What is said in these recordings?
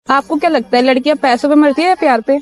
आपको क्या लगता है लड़कियां पैसों पे मरती है या प्यार पे?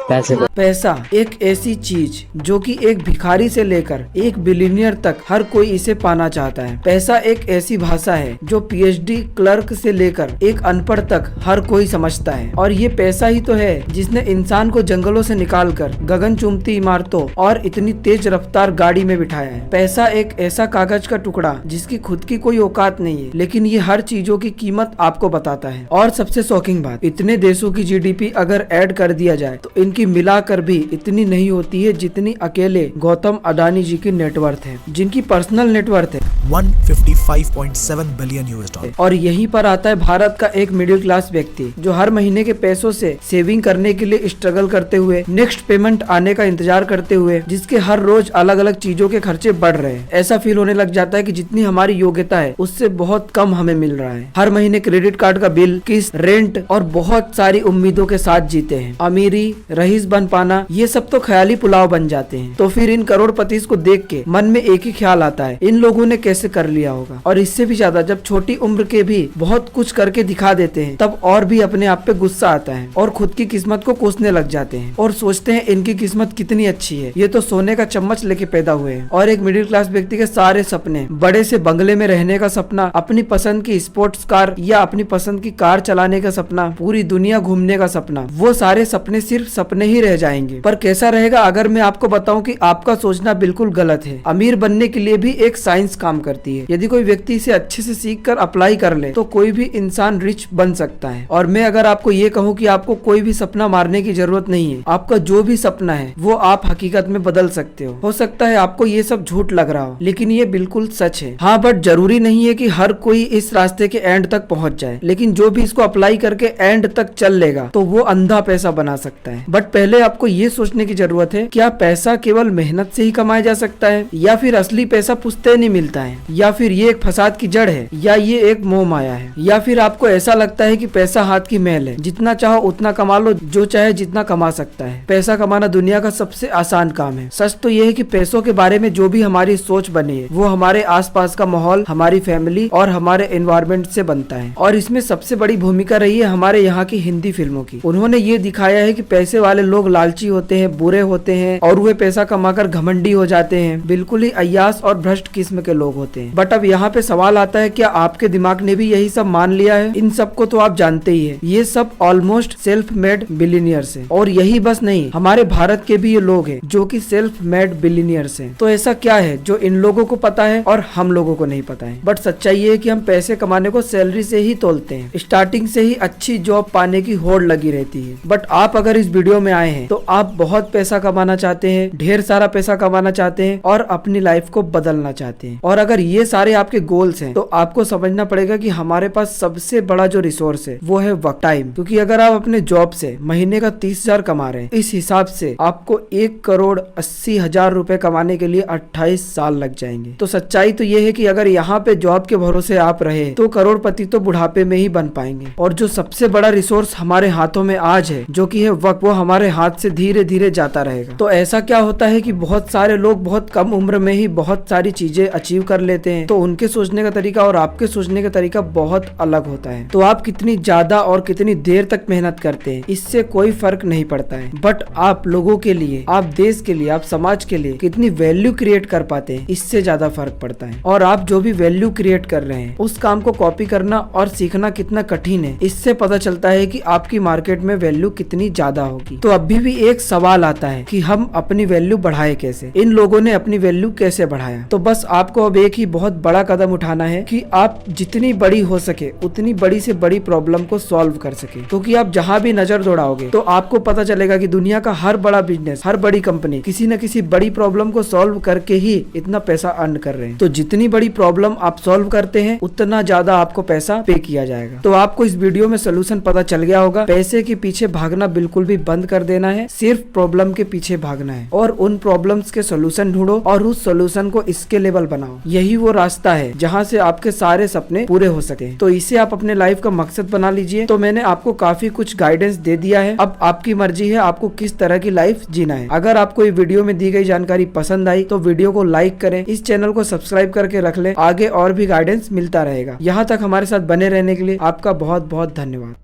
पैसे पे। पैसा एक ऐसी चीज जो कि एक भिखारी से लेकर एक बिलियनियर तक हर कोई इसे पाना चाहता है। पैसा एक ऐसी भाषा है जो पीएचडी क्लर्क से लेकर एक अनपढ़ तक हर कोई समझता है, और ये पैसा ही तो है जिसने इंसान को जंगलों से निकालकर गगन चुंबती इमारतों और इतनी तेज रफ्तार गाड़ी में बिठाया है। पैसा एक ऐसा कागज का टुकड़ा जिसकी खुद की कोई औकात नहीं है, लेकिन ये हर चीजों की कीमत आपको बताता है। और सबसे शॉकिंग बात, इतने देशों की जीडीपी अगर ऐड कर दिया जाए तो इनकी मिलाकर भी इतनी नहीं होती है जितनी अकेले गौतम अडानी जी की नेटवर्थ है, जिनकी पर्सनल नेटवर्थ है 155.7 बिलियन $। और यहीं पर आता है भारत का एक मिडिल क्लास व्यक्ति जो हर महीने के पैसों से सेविंग करने के लिए स्ट्रगल करते हुए, नेक्स्ट पेमेंट आने का इंतजार करते हुए, जिसके हर रोज अलग अलग चीजों के खर्चे बढ़ रहे हैं। ऐसा फील होने लग जाता है कि जितनी हमारी योग्यता है उससे बहुत कम हमें मिल रहा है। हर महीने क्रेडिट कार्ड का बिल, किस्त, रेंट और बहुत सारी उम्मीदों के साथ जीते हैं। अमीरी, रईस बन पाना, ये सब तो ख्याली पुलाव बन जाते हैं। तो फिर इन करोड़पति को देख के मन में एक ही ख्याल आता है, इन लोगों ने कैसे कर लिया होगा। और इससे भी ज्यादा जब छोटी उम्र के भी बहुत कुछ करके दिखा देते हैं तब और भी अपने आप पे गुस्सा आता है और खुद की किस्मत को कोसने लग जाते हैं और सोचते हैं इनकी किस्मत कितनी अच्छी है, ये तो सोने का चम्मच लेके पैदा हुए हैं। और एक मिडिल क्लास व्यक्ति के सारे सपने, बड़े से बंगले में रहने का सपना, अपनी पसंद की स्पोर्ट्स कार या अपनी पसंद की कार चलाने का सपना, पूरी दुनिया घूमने का सपना, वो सारे सपने सिर्फ सपने ही रह जाएंगे। पर कैसा रहेगा अगर मैं आपको बताऊं कि आपका सोचना बिल्कुल गलत है। अमीर बनने के लिए भी एक साइंस काम करती है। यदि कोई व्यक्ति इसे अच्छे से सीख कर अप्लाई कर ले तो कोई भी इंसान रिच बन सकता है। और मैं अगर आपको ये कहूँ कि आपको कोई भी सपना मारने की जरूरत नहीं है, आपका जो भी सपना है वो आप हकीकत में बदल सकते हो सकता है आपको ये सब झूठ लग रहा हो, लेकिन ये बिल्कुल सच है। हाँ, बट जरूरी नहीं है कि हर कोई इस रास्ते के एंड तक पहुंच जाए, लेकिन जो भी इसको अप्लाई करके एंड तक चल लेगा तो वो अंधा पैसा बना सकता है। बट पहले आपको ये सोचने की जरूरत है, क्या पैसा केवल मेहनत से ही कमाया जा सकता है, या फिर असली पैसा पुश्तैनी मिलता है, या फिर ये एक फसाद की जड़ है, या ये एक मोह माया है, या फिर आपको ऐसा लगता है कि पैसा हाथ की मैल है, जितना चाहो उतना कमा लो, जो चाहे जितना कमा सकता है। पैसा कमाना दुनिया का सबसे आसान काम है। सच तो ये है कि पैसों के बारे में जो भी हमारी सोच बनी है वो हमारे आसपास का माहौल, हमारी फैमिली और हमारे एनवायरमेंट से बनता है। और इसमें सबसे बड़ी भूमिका रही है हमारे यहाँ की हिंदी फिल्मों की। उन्होंने ये दिखाया है कि पैसे वाले लोग लालची होते हैं, बुरे होते हैं और वे पैसा कमाकर घमंडी हो जाते हैं, बिल्कुल ही अय्यास और भ्रष्ट किस्म के लोग होते हैं। बट अब यहाँ पे सवाल आता है, क्या आपके दिमाग ने भी यही सब मान लिया है? इन सबको तो आप जानते ही है, ये सब ऑलमोस्ट सेल्फ मेड बिलियनियर्स हैं। और यही बस नहीं, हमारे भारत के भी ये लोग हैं जो कि सेल्फ मेड बिलियनियर्स हैं। तो ऐसा क्या है जो इन लोगों को पता है और हम लोगों को नहीं पता है? बट सच्चाई ये है कि हम पैसे कमाने को सैलरी से ही तोलते हैं। स्टार्टिंग से ही अच्छी जॉब पाने की होड़ लगी रहती है। बट आप अगर इस वीडियो में आए हैं तो आप बहुत पैसा कमाना चाहते हैं, ढेर सारा पैसा कमाना चाहते हैं और अपनी लाइफ को बदलना चाहते हैं। और अगर ये सारे आपके गोल्स हैं तो आपको समझना पड़ेगा कि हमारे पास सबसे बड़ा जो रिसोर्स है वो है वक्त, टाइम। क्योंकि अगर आप अपने जॉब से महीने का 30,000 कमा रहे हैं, इस हिसाब से आपको 1,80,00,000 रुपए कमाने के लिए 28 साल लग जाएंगे। तो सच्चाई तो ये है कि अगर यहाँ पे जॉब के भरोसे आप रहे तो करोड़पति तो बुढ़ापे में ही बन पाएंगे। और जो सबसे बड़ा रिसोर्स हमारे हाथों में आज है, जो कि है वक्त, वो हमारे हाथ से धीरे धीरे जाता रहेगा। तो ऐसा क्या होता है कि बहुत सारे लोग बहुत कम उम्र में ही बहुत सारी चीजें अचीव कर लेते हैं। तो उनके सोचने का तरीका और आपके सोचने का तरीका बहुत अलग होता है। तो आप कितनी ज्यादा और कितनी देर तक मेहनत करते हैं इससे कोई फर्क नहीं पड़ता है, बट आप लोगों के लिए, आप देश के लिए, आप समाज के लिए कितनी वैल्यू क्रिएट कर पाते हैं इससे ज्यादा फर्क पड़ता है। और आप जो भी वैल्यू क्रिएट कर रहे हैं उस काम को कॉपी करना और सीखना कितना कठिन है, इससे पता चलता है कि आपकी मार्केट में वैल्यू कितनी ज्यादा होगी। तो अभी भी एक सवाल आता है कि हम अपनी वैल्यू बढ़ाए कैसे? इन लोगों ने अपनी वैल्यू कैसे बढ़ाया? तो बस आपको अब एक ही बहुत बड़ा कदम उठाना है कि आप जितनी बड़ी हो सके उतनी बड़ी से बड़ी प्रॉब्लम को सॉल्व कर सके। क्योंकि आप जहां भी नजर दौड़ाओगे तो आपको पता चलेगा कि दुनिया का हर बड़ा बिजनेस, हर बड़ी कंपनी किसी न किसी बड़ी प्रॉब्लम को सॉल्व करके ही इतना पैसा अर्न कर रहे हैं। तो जितनी बड़ी प्रॉब्लम आप सॉल्व करते हैं उतना ज्यादा आपको पैसा पे किया जाएगा। तो आपको इस वीडियो में सोल्यूशन पता चल गया होगा। पैसे के पीछे भागना बिल्कुल भी बंद कर देना है, सिर्फ प्रॉब्लम के पीछे भागना है और उन प्रॉब्लम्स के सोल्यूशन ढूंढो और उस सोल्यूशन को स्केलेबल बनाओ। यही वो रास्ता है जहाँ से आपके सारे सपने पूरे हो सके। तो इसे आप अपने लाइफ का मकसद बना लीजिए। तो मैंने आपको काफी कुछ गाइडेंस दे दिया है, अब आपकी मर्जी है आपको किस तरह की लाइफ जीना है। अगर आपको ये वीडियो में दी गई जानकारी पसंद आई तो वीडियो को लाइक करें, इस चैनल को सब्सक्राइब करके रख लें, आगे और भी गाइडेंस मिलता रहेगा। यहाँ तक हमारे साथ बने रहने के लिए आपका बहुत बहुत धन्यवाद।